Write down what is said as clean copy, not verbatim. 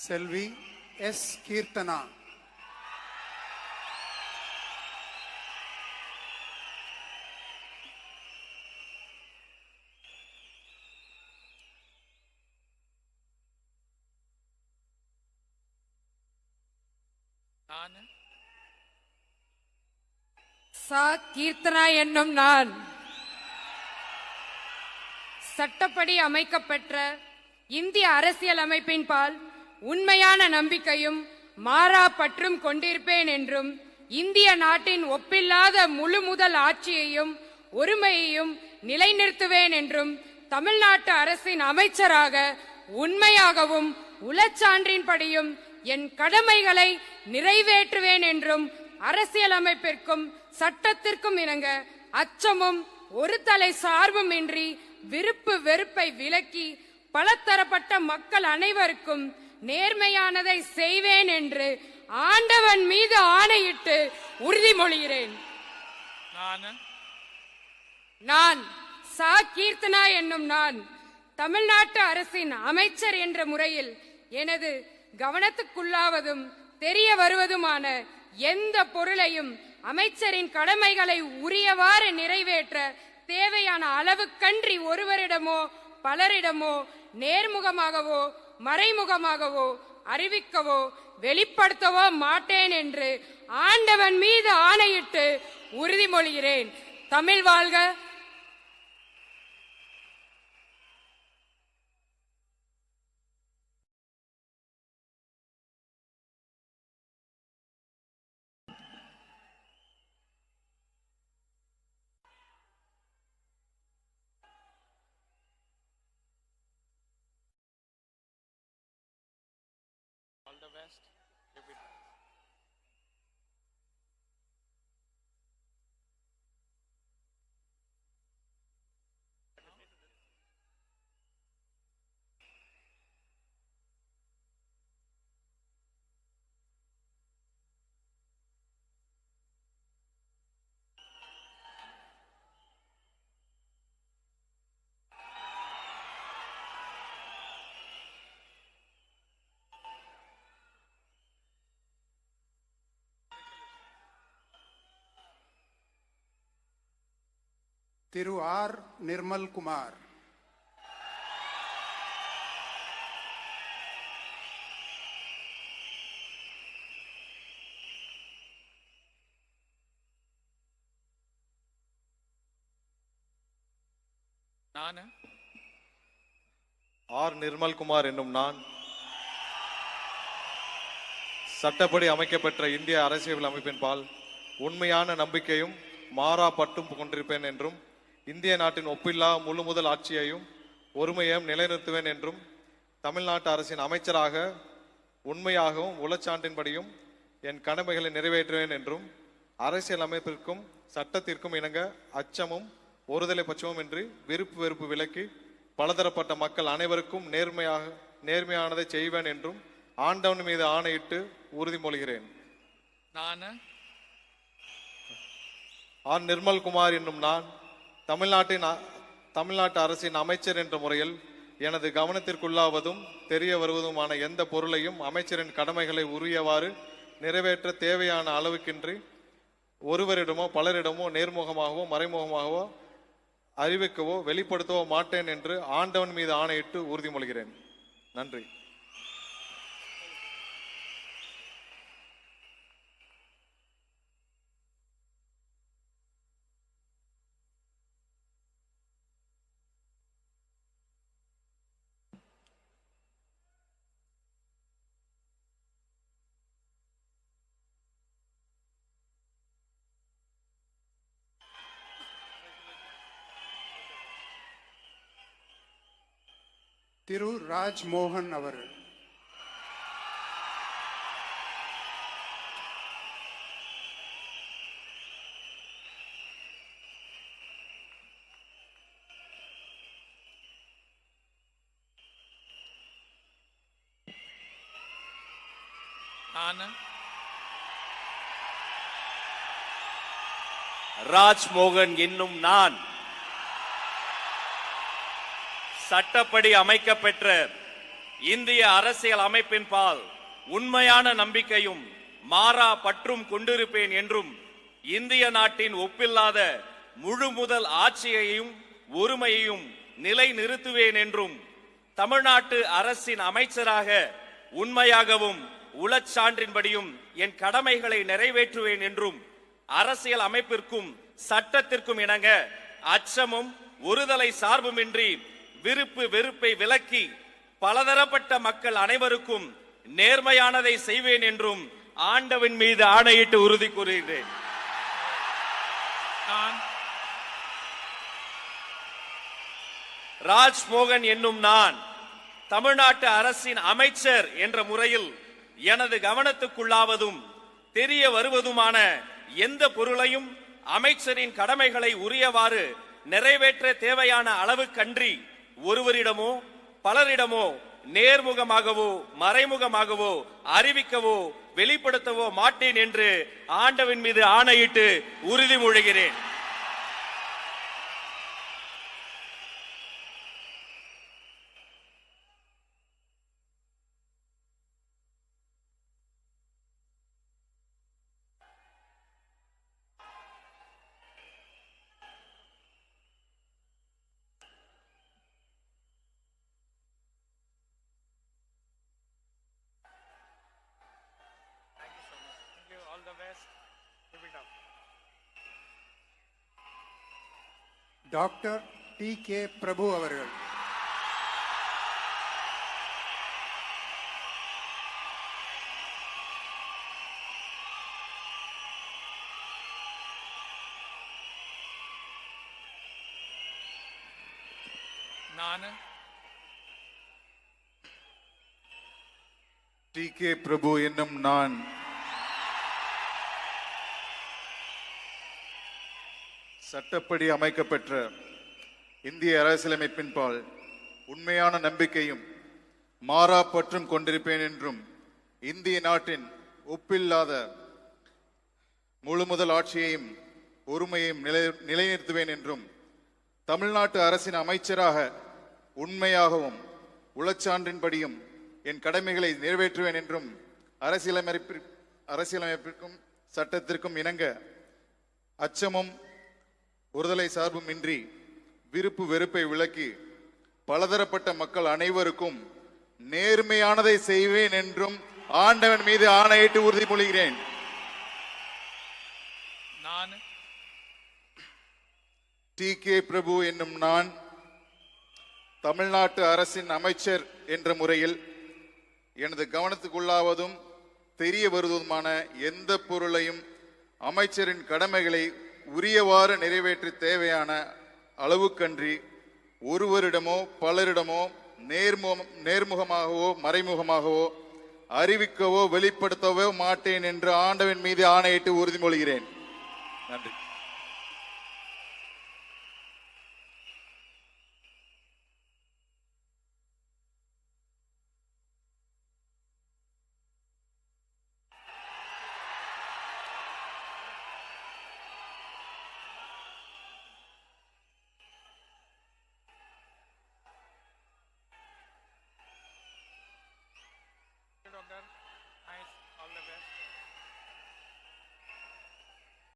செல்வி S Keerthana. Keerthana என்னும் நான் சட்டப்படி அமைக்கப்பெற்ற இந்திய அரசியல் அமைப்பின் பால் உண்மையான நம்பிக்கையும் மாறா பற்றும் கொண்டிருப்பேன் என்றும் இந்திய நாட்டின் ஒப்பில்லாத முழு முதல் ஆட்சியையும் ஒருமையையும் நிலைநிறுத்துவேன் என்றும் தமிழ்நாட்டு அரசின் அமைச்சராக உண்மையாகவும் உளச்சான்றின்படியும் என் கடமைகளை நிறைவேற்றுவேன் என்றும் அரசியலமைப்பிற்கும் சட்டத்திற்கும் இணங்க அச்சமும் ஒரு தலை சார்பும் இன்றி விருப்பு வெறுப்பை விலக்கி பலதரப்பட்ட மக்கள் அனைவருக்கும் நேர்மையானதை செய்வேன் என்று ஆண்டவன் மீது ஆணையிட்டு உறுதிமொழிகிறேன். நான் கீர்த்தனா என்னும் நான் தமிழ்நாட்டு அரசின் அமைச்சர் என்ற முறையில் எனது கவனத்துக்குள்ளாவதும் தெரிய வருவதுமான எந்த பொருளையும் அமைச்சரின் கடமைகளை உரியவாறு நிறைவேற்ற தேவையான அளவுக்கன்றி ஒருவரிடமோ பலரிடமோ நேர்முகமாகவோ மறைமுகமாகவோ அறிவிக்கவோ வெளிப்படுத்தவோ மாட்டேன் என்று ஆண்டவன் மீது ஆணையிட்டு உறுதிமொழிகிறேன். தமிழ் வாழ்க. All the best. Thiru R Nirmal Kumar. R Nirmalkumar என்னும் நான் சட்டப்படி அமைக்கப்பெற்ற இந்திய அரசியல் அமைப்பின் பால் உண்மையான நம்பிக்கையும் மாறா பட்டும் கொண்டிருப்பேன் என்றும் இந்திய நாட்டின் ஒப்பில்லா முழு முதல் ஆட்சியையும் ஒருமையையும் நிலைநிறுத்துவேன் என்றும் தமிழ்நாட்டு அரசின் அமைச்சராக உண்மையாகவும் உளச்சான்றின்படியும் என் கடமைகளை நிறைவேற்றுவேன் என்றும் அரசியல் அமைப்பிற்கும் சட்டத்திற்கும் இணங்க அச்சமும் ஒருதலை பட்சமும் இன்றி விருப்பு வெறுப்பு விலக்கி பலதரப்பட்ட மக்கள் அனைவருக்கும் நேர்மையானதை செய்வேன் என்றும் ஆண்டவன் மீது ஆணையிட்டு உறுதிமொழிகிறேன். ஆர் நிர்மல்குமார் என்னும் நான் தமிழ்நாட்டு அரசின் அமைச்சர் என்ற முறையில் எனது கவனத்திற்குள்ளாவதும் தெரிய வருவதுமான எந்த பொருளையும் அமைச்சரின் கடமைகளை உரியவாறு நிறைவேற்ற தேவையான அளவுக்கின்றி ஒருவரிடமோ பலரிடமோ நேர்முகமாகவோ மறைமுகமாகவோ அறிவிக்கவோ வெளிப்படுத்தவோ மாட்டேன் என்று ஆண்டவன் மீது ஆணையிட்டு உறுதிமொழிகிறேன். நன்றி. திரு ராஜ்மோகன் அவர்கள். ராஜ்மோகன் என்னும் நான் சட்டப்படி அமைக்கப்பெற்ற இந்திய அரசியல் அமைப்பின் பால் உண்மையான நம்பிக்கையும் மாறா பற்றும் கொண்டிருப்பேன் என்றும் இந்திய நாட்டின் ஒப்பில்லாத முழு முதல் ஆட்சியையும் ஒருமையையும் நிலைநிறுத்துவேன் என்றும் தமிழ்நாட்டு அரசின் அமைச்சராக உண்மையாகவும் உளச்சான்றின்படியும் என் கடமைகளை நிறைவேற்றுவேன் என்றும் அரசியல் அமைப்பிற்கும் சட்டத்திற்கும் இணங்க அச்சமும் ஒருதலை சார்புமின்றி விருப்பு வெறுப்பை விலக்கி பலதரப்பட்ட மக்கள் அனைவருக்கும் நேர்மையானதை செய்வேன் என்றும் ஆண்டவன் மீது ஆணையிட்டு உறுதி கூறுகிறேன். ராஜ்மோகன் என்னும் நான் தமிழ்நாட்டு அரசின் அமைச்சர் என்ற முறையில் எனது கவனத்துக்குள்ளாவதும் தெரிய வருவதுமான எந்த பொருளையும் அமைச்சரின் கடமைகளை உரியவாறு நிறைவேற்ற தேவையான அளவுக்கன்றி ஒருவரிடமோ பலரிடமோ நேர்முகமாகவோ மறைமுகமாகவோ அறிவிக்கவோ வெளிப்படுத்தவோ மாட்டேன் என்று ஆண்டவன் மீது ஆணையிட்டு உறுதிமொழிகிறேன். Doctor DK. பிரபு அவர்கள். நான் டி.கே. பிரபு என்னும் நான் சட்டப்படி அமைக்கப்பெற்ற இந்திய அரசியலமைப்பின் பால் உண்மையான நம்பிக்கையும் மாறா பற்றும் கொண்டிருப்பேன் என்றும் இந்திய நாட்டின் ஒப்பில்லாத முழு முதல் ஆட்சியையும் ஒருமையையும் நிலைநிறுத்துவேன் என்றும் தமிழ்நாட்டு அரசின் அமைச்சராக உண்மையாகவும் உளச்சான்றின்படியும் என் கடமைகளை நிறைவேற்றுவேன் என்றும் அரசியலமைப்பிற்கும் சட்டத்திற்கும் இணங்க அச்சமும் ஒருதலை சார்பும் இன்றி விருப்பு வெறுப்பை விலக்கி பலதரப்பட்ட மக்கள் அனைவருக்கும் நேர்மையானதை செய்வேன் என்றும் ஆண்டவன் மீது ஆணையிட்டு உறுதிமொழிகிறேன். நான் டி.கே. பிரபு என்னும் நான் தமிழ்நாட்டு அரசின் அமைச்சர் என்ற முறையில் எனது கவனத்துக்குள்ளாவதும் தெரிய வருவதுமான எந்த பொருளையும் அமைச்சரின் கடமைகளை உரியவாறு நிறைவேற்ற தேவையான அளவுக்கன்றி ஒருவரிடமோ பலரிடமோ நேர்முகமாகவோ மறைமுகமாகவோ அறிவிக்கவோ வெளிப்படுத்தவோ மாட்டேன் என்று ஆண்டவன் மீது ஆணையிட்டு உறுதிமொழிகிறேன். நன்றி.